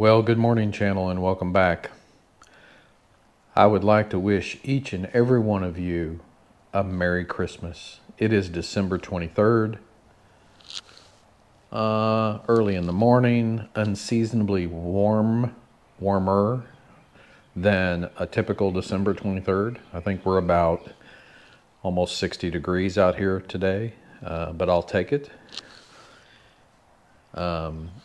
Well, good morning, channel, and welcome back. I would like to wish each and every one of you a Merry Christmas. It is December 23rd, early in the morning, unseasonably warmer than a typical December 23rd. I think we're about almost 60 degrees out here today, but I'll take it.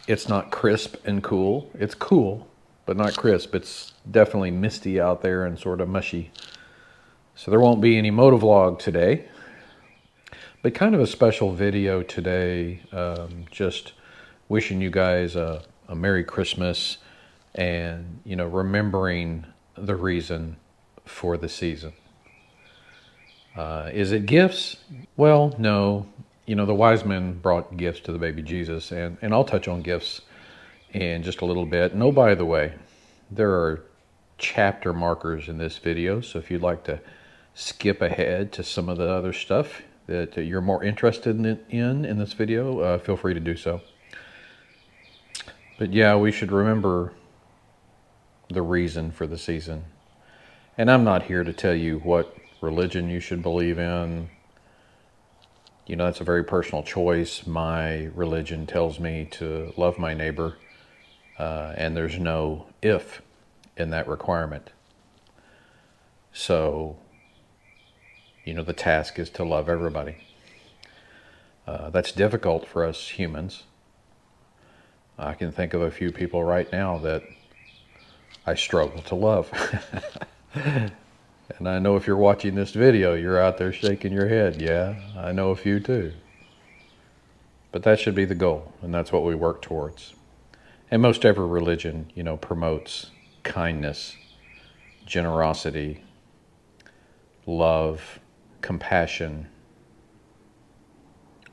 It's not crisp and cool. It's cool, but not crisp. It's definitely misty out there and sort of mushy. So there won't be any motovlog today, but kind of a special video today. Just wishing you guys a Merry Christmas and, remembering the reason for the season. Is it gifts? Well, no. The wise men brought gifts to the baby Jesus, and I'll touch on gifts in just a little bit. And oh, by the way, there are chapter markers in this video, so if you'd like to skip ahead to some of the other stuff that you're more interested in this video, feel free to do so. But yeah, we should remember the reason for the season. And I'm not here to tell you what religion you should believe in. That's a very personal choice. My religion tells me to love my neighbor, and there's no if in that requirement. So, the task is to love everybody. That's difficult for us humans. I can think of a few people right now that I struggle to love. And I know if you're watching this video, you're out there shaking your head. Yeah, I know a few too. But that should be the goal, and that's what we work towards. And most every religion, promotes kindness, generosity, love, compassion,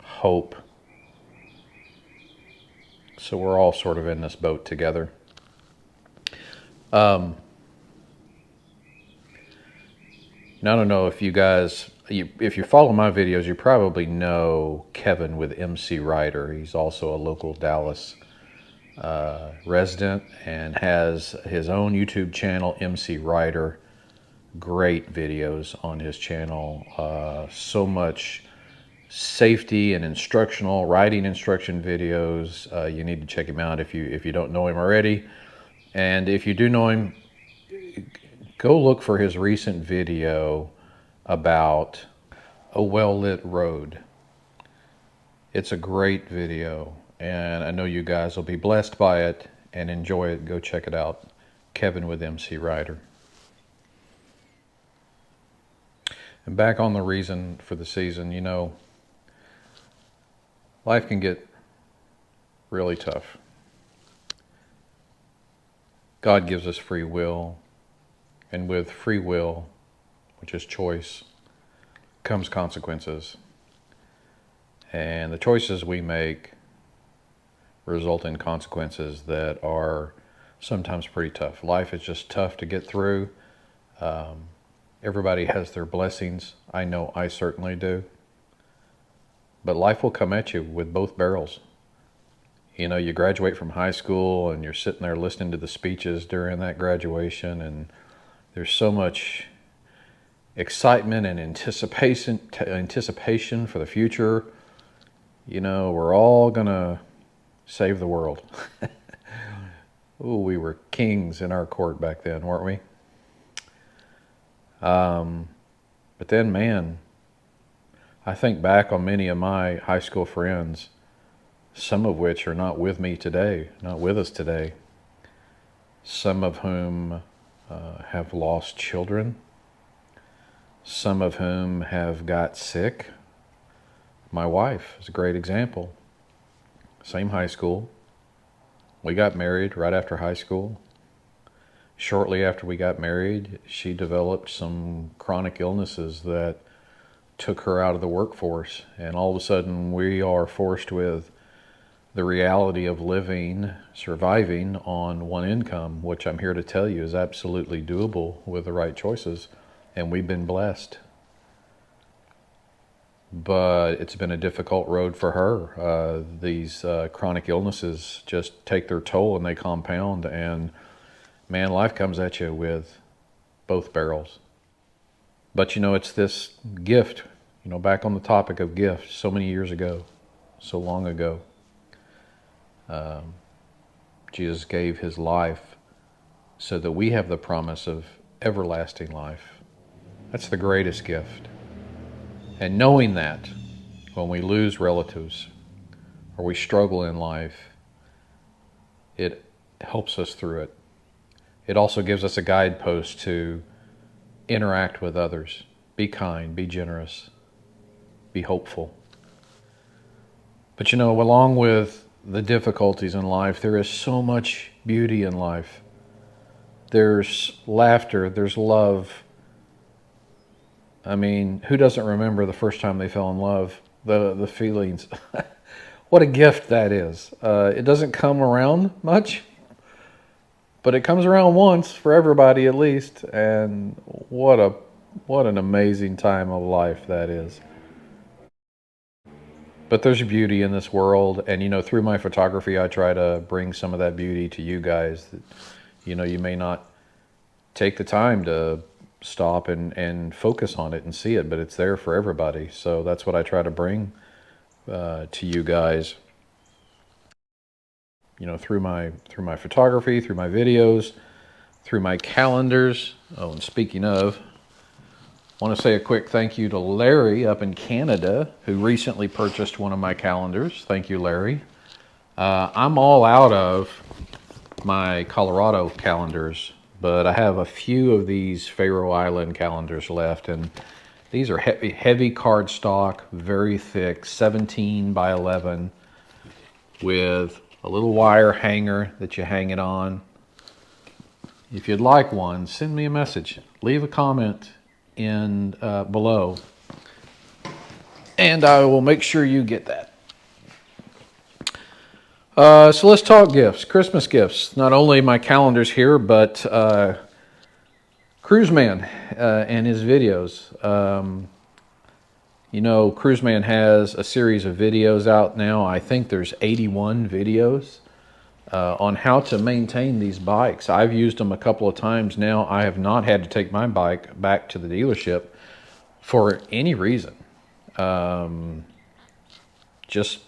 hope. So we're all sort of in this boat together. Now, I don't know if you guys, if you follow my videos, you probably know Kevin with MC Ryder. He's also a local Dallas resident and has his own YouTube channel, MC Ryder. Great videos on his channel. So much safety and instructional, riding instruction videos. You need to check him out if you don't know him already. And if you do know him, go look for his recent video about a well-lit road. It's a great video, and I know you guys will be blessed by it and enjoy it. Go check it out. Kevin with MC Ryder. And back on the reason for the season, life can get really tough. God gives us free will. And with free will, which is choice, comes consequences. And the choices we make result in consequences that are sometimes pretty tough. Life is just tough to get through. Everybody has their blessings. I know I certainly do. But life will come at you with both barrels. You graduate from high school and you're sitting there listening to the speeches during that graduation, and there's so much excitement and anticipation for the future. We're all gonna save the world. Ooh, we were kings in our court back then, weren't we? But then, man, I think back on many of my high school friends, some of which are not with me today, not with us today. Some of whom have lost children, some of whom have got sick. My wife is a great example. Same high school. We got married right after high school. Shortly after we got married, she developed some chronic illnesses that took her out of the workforce. And all of a sudden we are forced with the reality of surviving on one income, which I'm here to tell you is absolutely doable with the right choices. And we've been blessed. but it's been a difficult road for her. These chronic illnesses just take their toll and they compound, and man, life comes at you with both barrels. But you know, it's this gift, you know, back on the topic of gifts, so many years ago, so long ago, Jesus gave his life so that we have the promise of everlasting life. That's the greatest gift. And knowing that when we lose relatives or we struggle in life, it helps us through it. It also gives us a guidepost to interact with others. Be kind, be generous, be hopeful. But you know, along with the difficulties in life, there is so much beauty in life. There's laughter, there's love. I mean, who doesn't remember the first time they fell in love? The feelings. What a gift that is. It doesn't come around much, but it comes around once for everybody at least. And what an amazing time of life that is. But there's beauty in this world, and you know, through my photography, I try to bring some of that beauty to you guys. That, you know, you may not take the time to stop and focus on it and see it, but it's there for everybody. So that's what I try to bring to you guys. You know, through my photography, through my videos, through my calendars. Oh, and speaking of, I want to say a quick thank you to Larry up in Canada, who recently purchased one of my calendars. Thank you, Larry. I'm all out of my Colorado calendars, but I have a few of these Faroe Island calendars left, and these are heavy cardstock, very thick, 17 by 11, with a little wire hanger that you hang it on. If you'd like one, send me a message. Leave a comment in below, and I will make sure you get that. So let's talk gifts, Christmas gifts. Not only my calendars here, but Cruiseman and his videos. You know, Cruiseman has a series of videos out now. I think there's 81 videos on how to maintain these bikes. I've used them a couple of times now. I have not had to take my bike back to the dealership for any reason. Just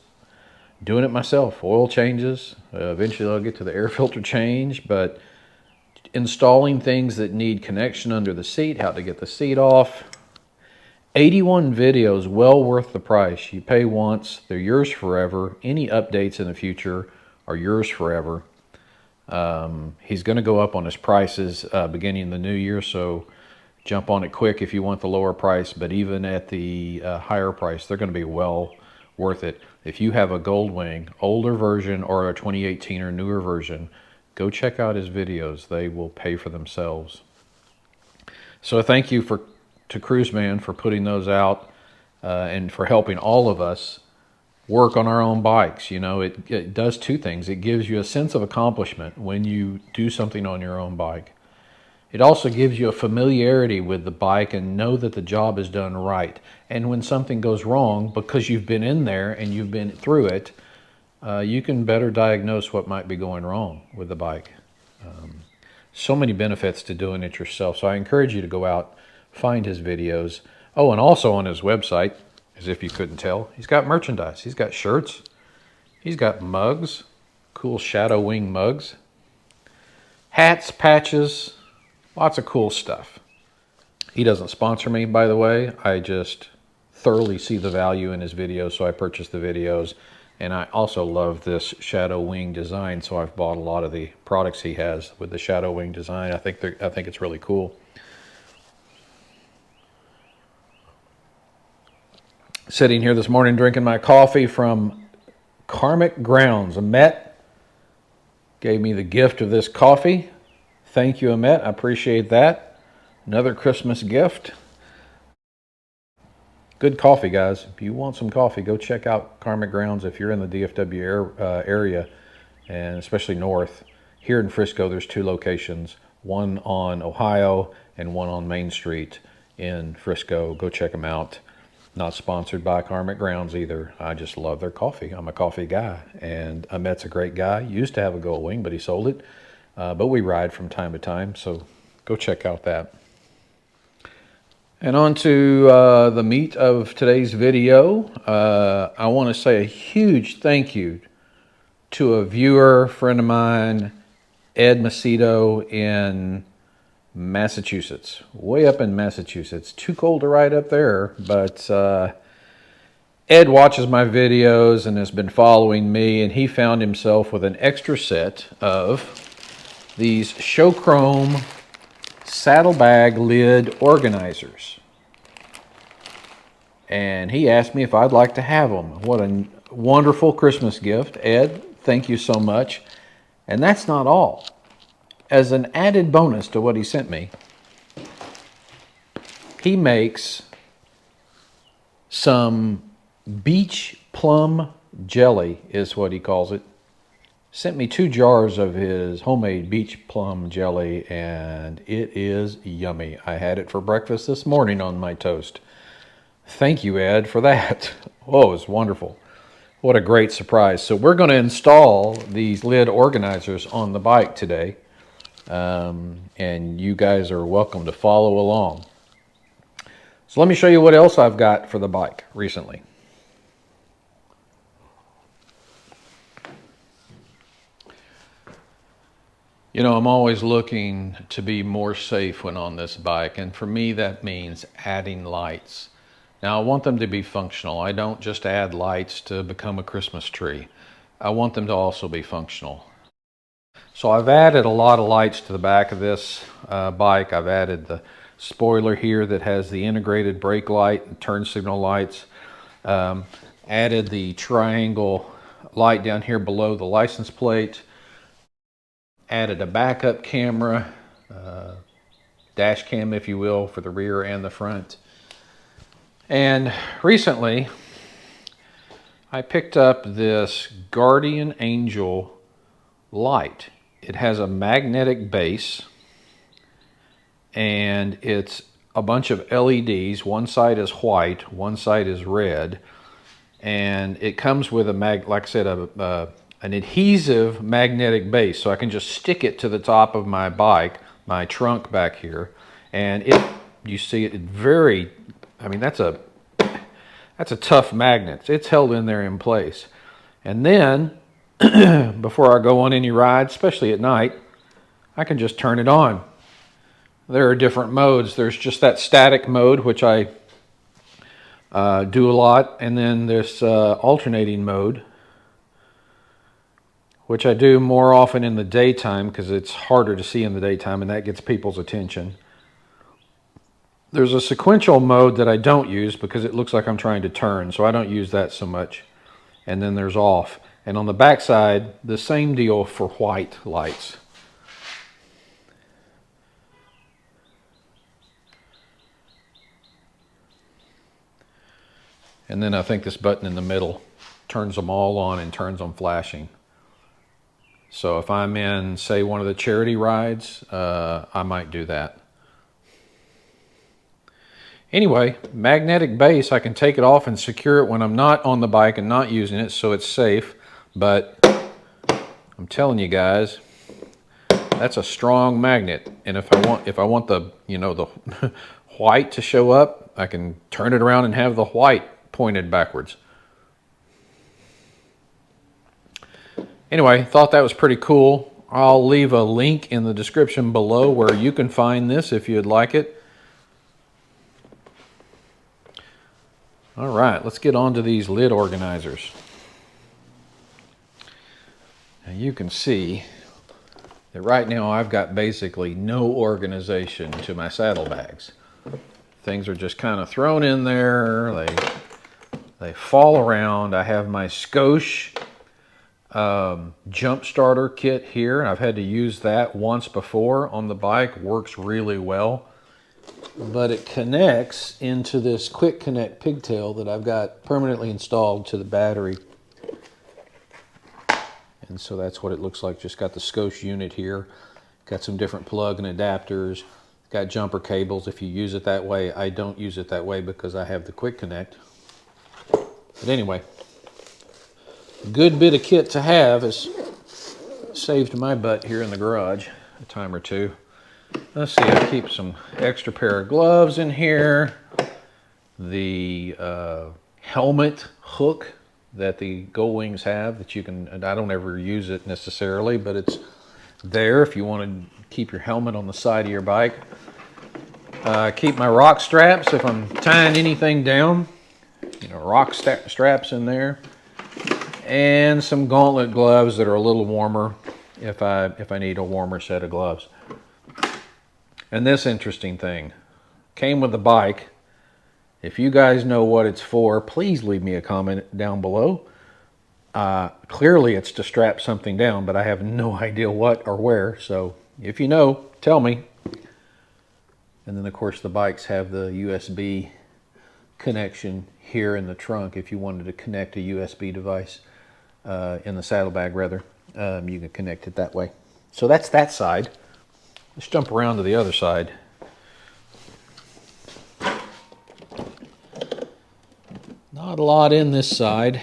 doing it myself. Oil changes. Eventually I'll get to the air filter change, but installing things that need connection under the seat, how to get the seat off. 81 videos, well worth the price. You pay once, they're yours forever. Any updates in the future are yours forever. He's going to go up on his prices beginning of the new year, so jump on it quick if you want the lower price. But even at the higher price, they're going to be well worth it. If you have a Goldwing, older version, or a 2018 or newer version, go check out his videos. They will pay for themselves. So thank you to Cruiseman for putting those out and for helping all of us work on our own bikes. You know, it does two things. It gives you a sense of accomplishment when you do something on your own bike. It also gives you a familiarity with the bike and know that the job is done right. And when something goes wrong, because you've been in there and you've been through it, you can better diagnose what might be going wrong with the bike. So many benefits to doing it yourself. So I encourage you to go out, find his videos. Oh, and also on his website, as if you couldn't tell, he's got merchandise. He's got shirts. He's got mugs, cool Shadow Wing mugs, hats, patches, lots of cool stuff. He doesn't sponsor me, by the way. I just thoroughly see the value in his videos, so I purchased the videos. And I also love this Shadow Wing design, so I've bought a lot of the products he has with the Shadow Wing design. I think it's really cool. Sitting here this morning drinking my coffee from Karmic Grounds. Amet gave me the gift of this coffee. Thank you, Amet. I appreciate that. Another Christmas gift. Good coffee, guys. If you want some coffee, go check out Karmic Grounds if you're in the DFW area, and especially north. Here in Frisco, there's two locations, one on Ohio and one on Main Street in Frisco. Go check them out. Not sponsored by Karmic Grounds either. I just love their coffee. I'm a coffee guy, and Ahmet's a great guy. Used to have a Goldwing, but he sold it. But we ride from time to time, so go check out that. And on to the meat of today's video. I want to say a huge thank you to a viewer, friend of mine, Ed Macedo in Massachusetts. Way up in Massachusetts. Too cold to ride up there, but Ed watches my videos and has been following me, and he found himself with an extra set of these ShowChrome saddlebag lid organizers. And he asked me if I'd like to have them. What a wonderful Christmas gift. Ed, thank you so much. And that's not all. As an added bonus to what he sent me, he makes some beach plum jelly, is what he calls it. Sent me 2 jars of his homemade beach plum jelly, and it is yummy. I had it for breakfast this morning on my toast. Thank you, Ed, for that. Oh, it was wonderful. What a great surprise. So we're going to install these lid organizers on the bike today. And you guys are welcome to follow along. So let me show you what else I've got for the bike recently. You know, I'm always looking to be more safe when on this bike, and for me that means adding lights. Now I want them to be functional. I don't just add lights to become a Christmas tree. I want them to also be functional. So I've added a lot of lights to the back of this bike. I've added the spoiler here that has the integrated brake light and turn signal lights. Added the triangle light down here below the license plate. Added a backup camera, dash cam if you will, for the rear and the front. And recently I picked up this Guardian Angel light. It has a magnetic base, and it's a bunch of LEDs. One side is white, one side is red, and it comes with a like I said, an adhesive magnetic base, so I can just stick it to the top of my bike, my trunk back here, and you see it very. I mean, that's a tough magnet. It's held in there in place, and then before I go on any ride, especially at night, I can just turn it on. There are different modes. There's just that static mode, which I do a lot, and then this alternating mode, which I do more often in the daytime because it's harder to see in the daytime, and that gets people's attention. There's a sequential mode that I don't use because it looks like I'm trying to turn, so I don't use that so much. And then there's off. And on the back side, the same deal for white lights. And then I think this button in the middle turns them all on and turns them flashing. So if I'm in, say, one of the charity rides, I might do that. Anyway, magnetic base, I can take it off and secure it when I'm not on the bike and not using it, so it's safe. But I'm telling you guys, that's a strong magnet. And if I want the, you know, the white to show up, I can turn it around and have the white pointed backwards. Anyway, thought that was pretty cool. I'll leave a link in the description below where you can find this if you'd like it. All right, let's get on to these lid organizers. Now you can see that right now I've got basically no organization to my saddlebags. Things are just kind of thrown in there. They fall around. I have my Skosh jump starter kit here, and I've had to use that once before on the bike. Works really well. But it connects into this quick connect pigtail that I've got permanently installed to the battery. And so that's what it looks like. Just got the Skosh unit here. Got some different plug and adapters. got jumper cables if you use it that way. I don't use it that way because I have the quick connect. But anyway, good bit of kit to have. Has saved my butt here in the garage a time or two. Let's see, I keep some extra pair of gloves in here. The helmet hook that the Goldwings have that you can, and I don't ever use it necessarily, but it's there if you want to keep your helmet on the side of your bike. Keep my rock straps if I'm tying anything down. You know, rock straps in there. And some gauntlet gloves that are a little warmer if I need a warmer set of gloves. And this interesting thing came with the bike. If you guys know what it's for, please leave me a comment down below. Clearly it's to strap something down, but I have no idea what or where. So if you know, tell me. And then of course the bikes have the USB connection here in the trunk. If you wanted to connect a USB device in the saddlebag rather, you can connect it that way. So that's that side. Let's jump around to the other side. Not a lot in this side.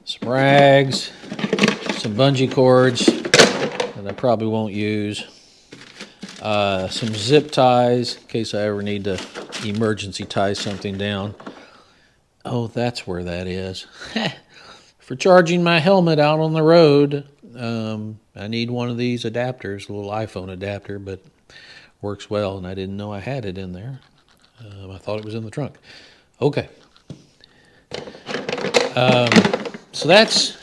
Some rags, some bungee cords that I probably won't use. Some zip ties in case I ever need to emergency tie something down. Oh, that's where that is. For charging my helmet out on the road, I need one of these adapters, a little iPhone adapter, but works well, and I didn't know I had it in there. I thought it was in the trunk. Okay. So that's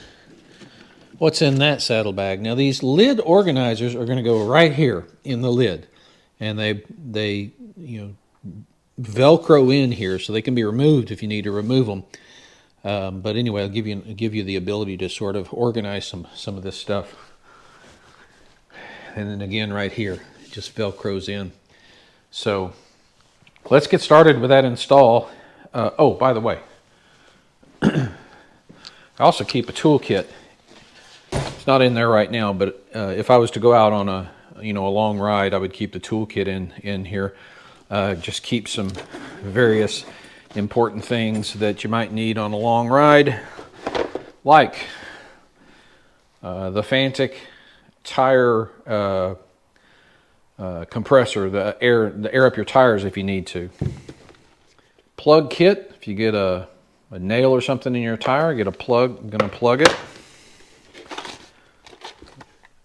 what's in that saddlebag. Now these lid organizers are going to go right here in the lid, and they you know, Velcro in here so they can be removed if you need to remove them. But anyway, I'll give you the ability to sort of organize some of this stuff. And then again right here, it just Velcros in. So let's get started with that install. Oh, by the way, I also keep a toolkit. It's not in there right now, but if I was to go out on a long ride, I would keep the toolkit in here. Just keep some various important things that you might need on a long ride, like the Fantic tire compressor, the air up your tires if you need to. Plug kit, if you get a nail or something in your tire, get a plug. I'm going to plug it.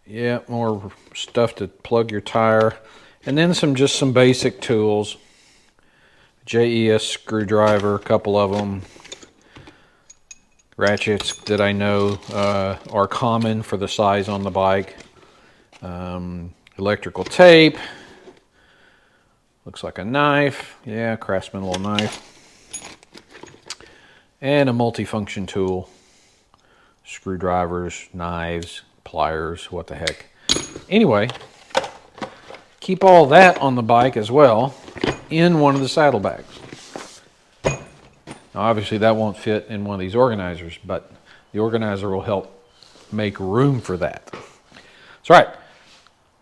Yeah, more stuff to plug your tire. And then just some basic tools. JES screwdriver, a couple of them. Ratchets that I know are common for the size on the bike. Electrical tape. Looks like a knife. Yeah, Craftsman little knife. And a multifunction tool. Screwdrivers, knives, pliers, what the heck. Anyway, keep all that on the bike as well in one of the saddlebags. Now obviously that won't fit in one of these organizers, but the organizer will help make room for that. That's right.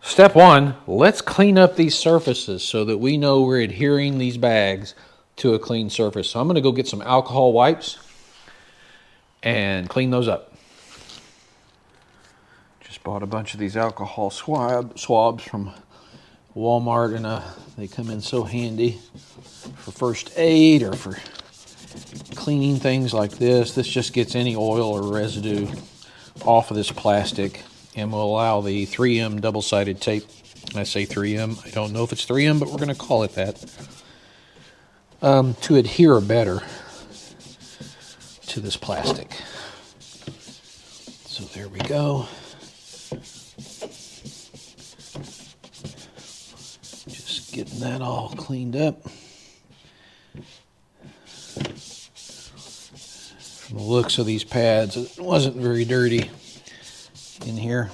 Step one, let's clean up these surfaces so that we know we're adhering these bags to a clean surface. So I'm going to go get some alcohol wipes and clean those up. Just bought a bunch of these alcohol swabs from Walmart, and they come in so handy for first aid or for cleaning things like this. This just gets any oil or residue off of this plastic and will allow the 3M double-sided tape. I say 3M, I don't know if it's 3M, but we're going to call it that, to adhere better to this plastic. So there we go. Just getting that all cleaned up. From the looks of these pads, it wasn't very dirty in here.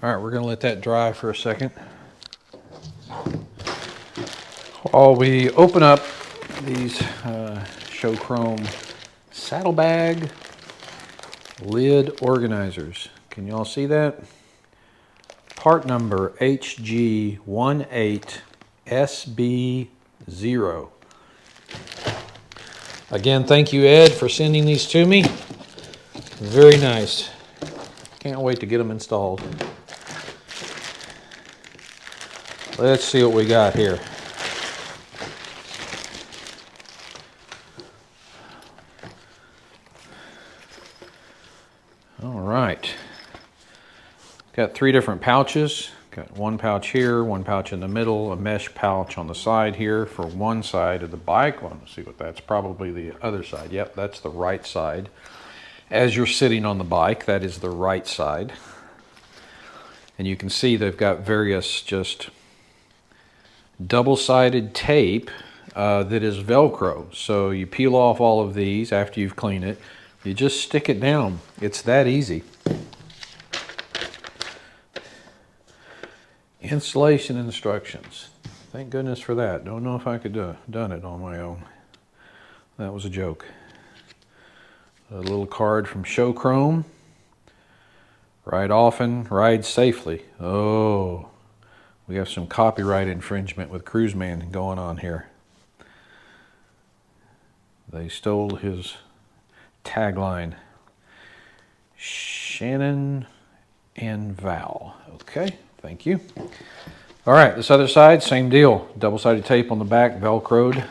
All right, we're going to let that dry for a second while we open up these ShowChrome saddlebag lid organizers. Can you all see that? Part number HG18SB0. Again, thank you, Ed, for sending these to me. Very nice. Can't wait to get them installed. Let's see what we got here. All right. Got 3 different pouches. Got one pouch here, one pouch in the middle, a mesh pouch on the side here for one side of the bike. Well, let's see what that's probably the other side. Yep, that's the right side. As you're sitting on the bike, that is the right side. And you can see they've got various just double-sided tape that is Velcro. So you peel off all of these after you've cleaned it. You just stick it down. It's that easy. Installation instructions. Thank goodness for that. Don't know if I could have done it on my own. That was a joke. A little card from ShowChrome. Ride often, ride safely. Oh, we have some copyright infringement with Cruiseman going on here. They stole his tagline. Shannon and Val. Okay, thank you. All right, this other side, same deal. Double-sided tape on the back, Velcroed.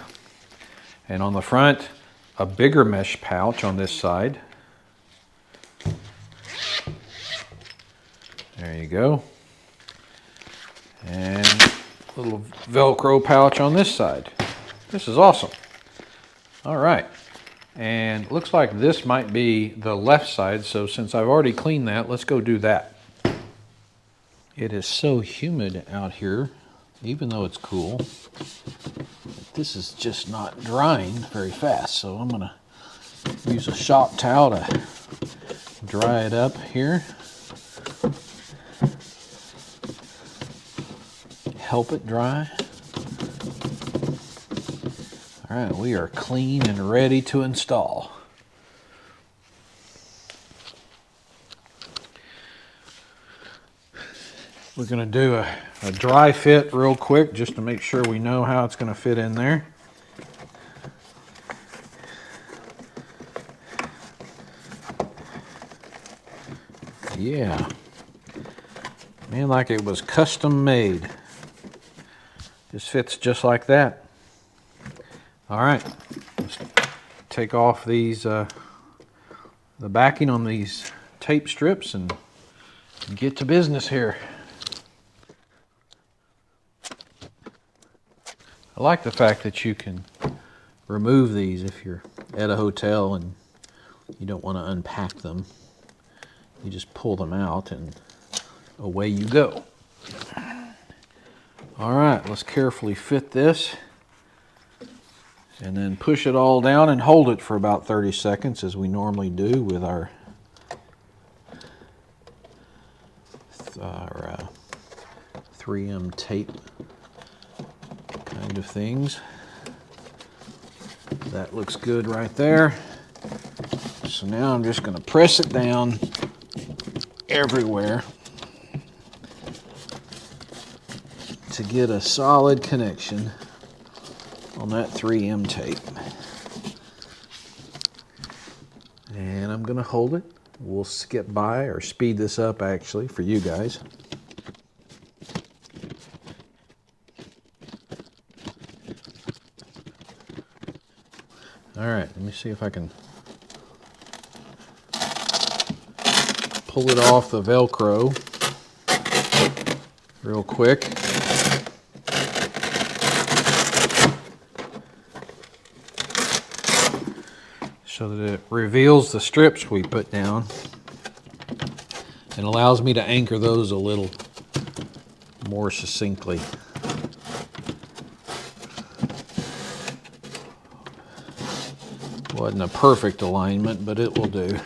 And on the front, a bigger mesh pouch on this side. There you go. And a little Velcro pouch on this side. This is awesome. All right. And it looks like this might be the left side, so since I've already cleaned that, let's go do that. It is so humid out here, even though it's cool. This is just not drying very fast, so I'm gonna use a shop towel to dry it up here. Help it dry. All right, we are clean and ready to install. We're going to do a dry fit real quick just to make sure we know how it's going to fit in there. Yeah. Man, like it was custom made. Just fits just like that. All right, let's take off these, the backing on these tape strips and get to business here. I like the fact that you can remove these if you're at a hotel and you don't want to unpack them. You just pull them out and away you go. All right, let's carefully fit this and then push it all down and hold it for about 30 seconds as we normally do with our 3M tape kind of things. That looks good right there. So now I'm just going to press it down everywhere to get a solid connection on that 3M tape. And I'm going to hold it. We'll skip by or speed this up actually for you guys. All right, let me see if I can pull it off the Velcro real quick. So that it reveals the strips we put down and allows me to anchor those a little more succinctly. Wasn't a perfect alignment, but it will do.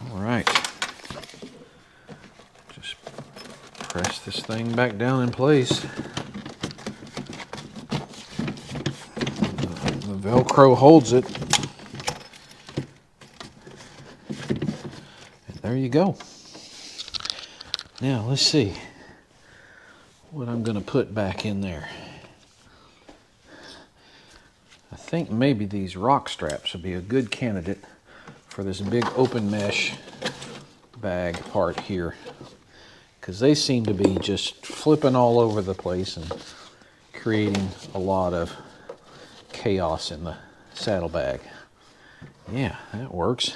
All right. Just press this thing back down in place. The Velcro holds it. And there you go. Now let's see what I'm going to put back in there. I think maybe these rock straps would be a good candidate for this big open mesh bag part here, because they seem to be just flipping all over the place and creating a lot of chaos in the saddlebag. Yeah, that works.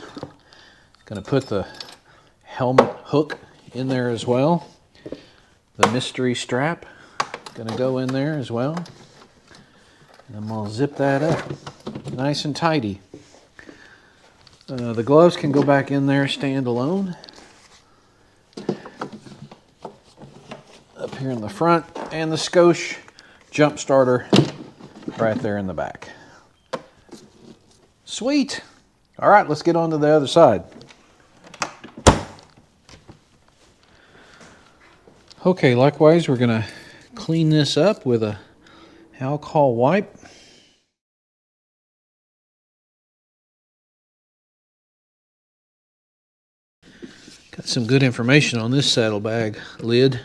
Gonna put the helmet hook in there as well. The mystery strap gonna go in there as well. And I'm gonna zip that up nice and tidy. The gloves can go back in there stand alone. Up here in the front, and the skosh jump starter right there in the back. Sweet. All right, let's get on to the other side. Okay, likewise, we're gonna clean this up with a alcohol wipe. Got some good information on this saddlebag lid.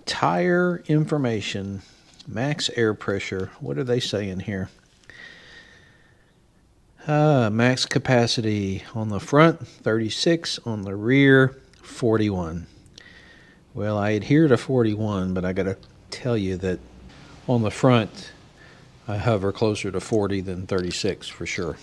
Tire information, max air pressure. What are they saying here? Max capacity on the front, 36. On the rear, 41. Well, I adhere to 41, but I got to tell you that on the front, I hover closer to 40 than 36 for sure.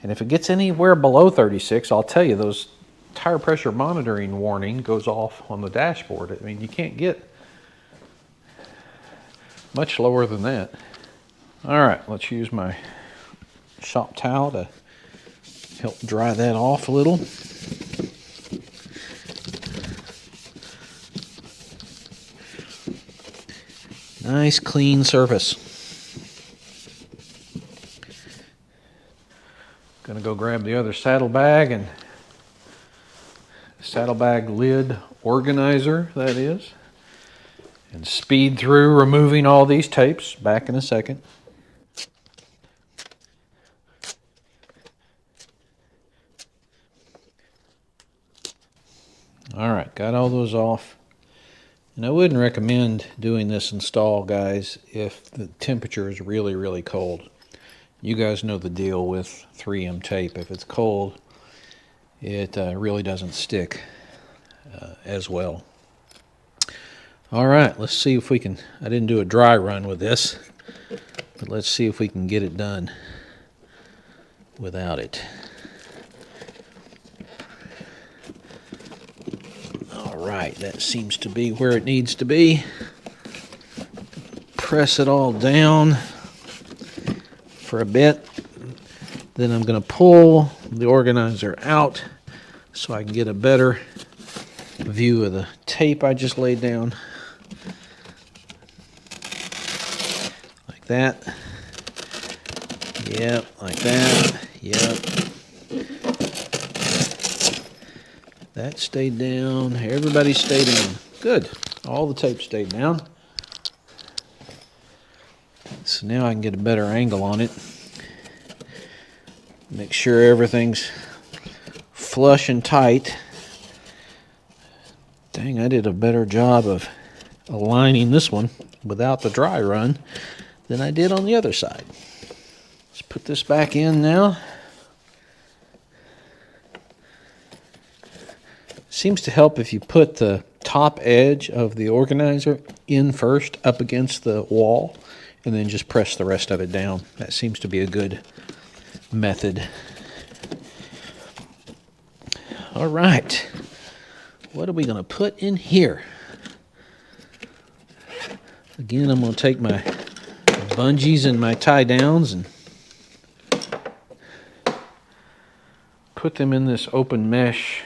And if it gets anywhere below 36, I'll tell you, those tire pressure monitoring warning goes off on the dashboard. I mean, you can't get much lower than that. All right, let's use my shop towel to help dry that off a little. Nice clean surface. Gonna go grab the other saddlebag and saddlebag lid organizer, that is, and speed through removing all these tapes. Back in a second. All right, got all those off. And I wouldn't recommend doing this install, guys, if the temperature is really, really cold. You guys know the deal with 3M tape. If it's cold, it really doesn't stick as well. All right, let's see if we can, I didn't do a dry run with this, but let's see if we can get it done without it. All right, that seems to be where it needs to be. Press it all down for a bit. Then I'm going to pull the organizer out so I can get a better view of the tape I just laid down. Like that. Yep, like that. Yep. That stayed down. Everybody stayed down. Good. All the tape stayed down. So now I can get a better angle on it. Make sure everything's flush and tight. Dang, I did a better job of aligning this one without the dry run than I did on the other side. Let's put this back in now. Seems to help if you put the top edge of the organizer in first up against the wall and then just press the rest of it down. That seems to be a good method. All right, what are we going to put in here? Again, I'm going to take my bungees and my tie downs and put them in this open mesh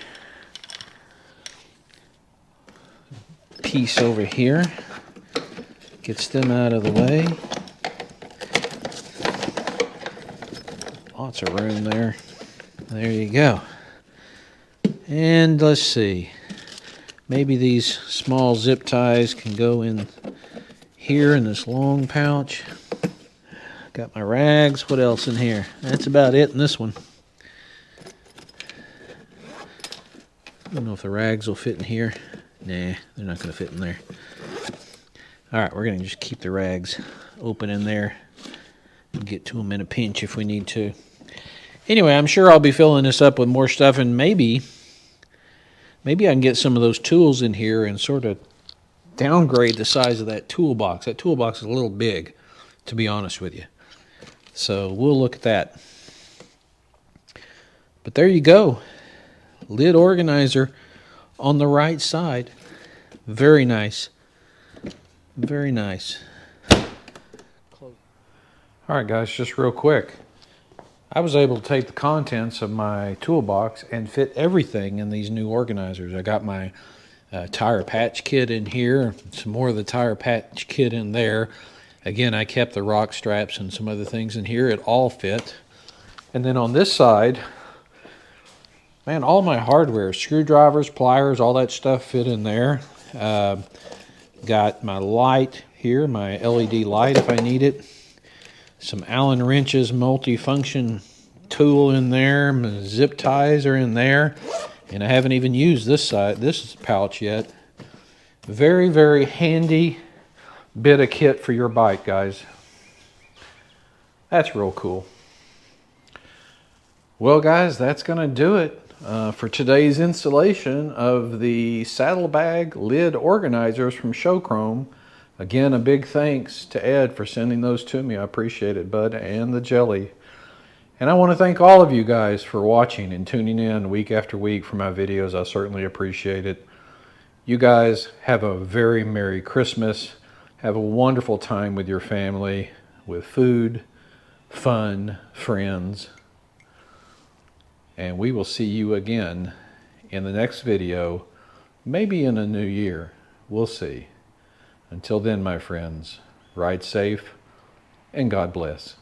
piece over here. Gets them out of the way. Lots of room there. There you go. And let's see. Maybe these small zip ties can go in here in this long pouch. Got my rags. What else in here? That's about it in this one. I don't know if the rags will fit in here. Nah, they're not going to fit in there. All right, we're going to just keep the rags open in there. We'll get to them in a pinch if we need to. Anyway, I'm sure I'll be filling this up with more stuff, and maybe I can get some of those tools in here and sort of downgrade the size of that toolbox. That toolbox is a little big, to be honest with you. So we'll look at that. But there you go. Lid organizer on the right side. Very nice. Very nice. All right, guys, just real quick. I was able to take the contents of my toolbox and fit everything in these new organizers. I got my tire patch kit in here, some more of the tire patch kit in there. Again, I kept the rock straps and some other things in here. It all fit. And then on this side, man, all my hardware, screwdrivers, pliers, all that stuff fit in there. Got my light here, my LED light if I need it. Some Allen wrenches, multi-function tool in there. My zip ties are in there. And I haven't even used this pouch yet. Very, very handy bit of kit for your bike, guys. That's real cool. Well, guys, that's going to do it for today's installation of the Saddlebag lid organizers from ShowChrome. Again, a big thanks to Ed for sending those to me. I appreciate it, bud, and the jelly. And I want to thank all of you guys for watching and tuning in week after week for my videos. I certainly appreciate it. You guys have a very Merry Christmas. Have a wonderful time with your family, with food, fun, friends. And we will see you again in the next video, maybe in a new year. We'll see. Until then, my friends, ride safe and God bless.